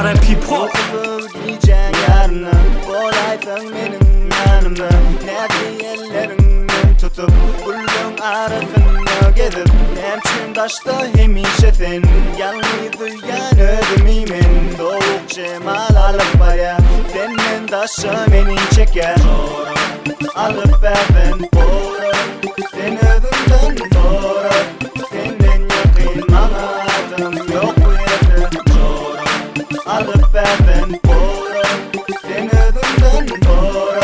R.I.P. Pop. Giyeceğin yarını Bolaysın benim yanımda Nerede ellerimden tutup Kullum arasını gezip Hemçin taşta hemişe sen Yalnız duyan ödümüymen Soğuk cemal alıp baya Senden taşa beni çeker Alıp verden doğru Sen özünden doğru Senden yakın bana adım yok bu yerde Alıp verden doğru Sen özünden doğru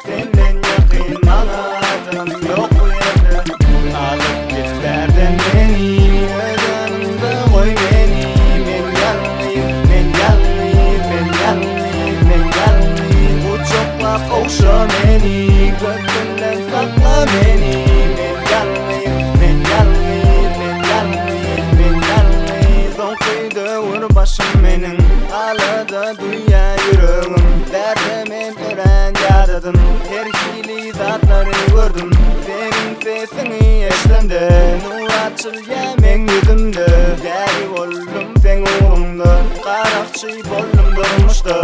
Senden yakın bana adım yok bu yerde Alıp git verden beni Özünde koy beni Ben yanlıyım, ben yanlıyım, ben yanlıyım, ben yanlıyım Bu çokla koşa beni Gökünden sakla beni Ben yanlıyım, ben yanlıyım, ben yanlıyım, ben yanlıyım Son kıydı vur başım benim Ağladı dünya yüreğim Derdimin ören yaradım Her hili zatları gördüm Senin sesini eşlemde Nur açılya men yüzümde Deri oldum sen uğrumda Karakçı bollum durmuştu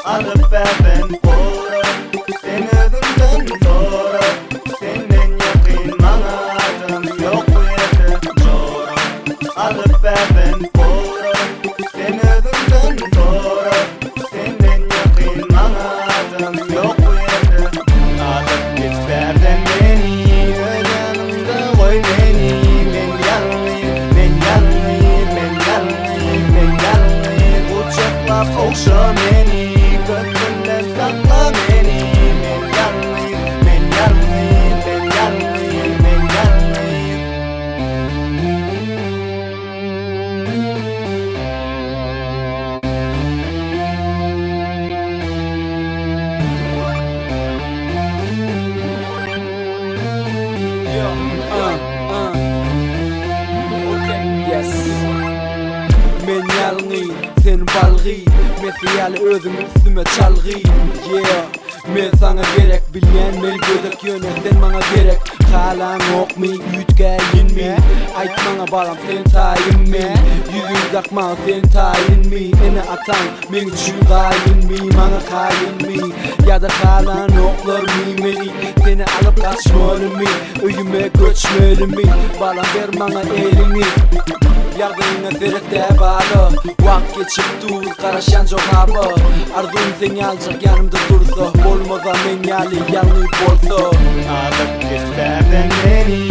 Alıp verden doğru Sen özünden doğru Senden yakın bana adım yok bu yerde Alıp verden doğru Sen özünden doğru Senden yakın bana adım yok bu yerde Alıp git verden beni Öz yanımda koy beni Ben yanlıyım, ben yanlıyım, ben yanlıyım, ben yanlıyım Uçakla koşa beni Gönlümden sakla beni Ben yanlıyım, ben yanlıyım, ben yanlıyım, ben yanlıyım Men yalnız sen balgı Mesiyal özüm üstüme çalgı Yeah Men sana gerek bilyen Mel gözek yöne sen bana gerek Kalan ok mi ütgeyin mi Ait bana balam sen tayin mi Yüzün takma sen tayin mi Ene atan men için gayin mi Bana kayin mi Ya da kalan oklar mi Beni seni alıp kaçmalı mi Öyüme göçmeli mi Balam ver bana elini Yardımına serekte bağlı Vakt geçip dur karışan çok hava Arzum seni alacak yanımda dursa Olmaza men yali yalnız bolsa Alıp git verden beni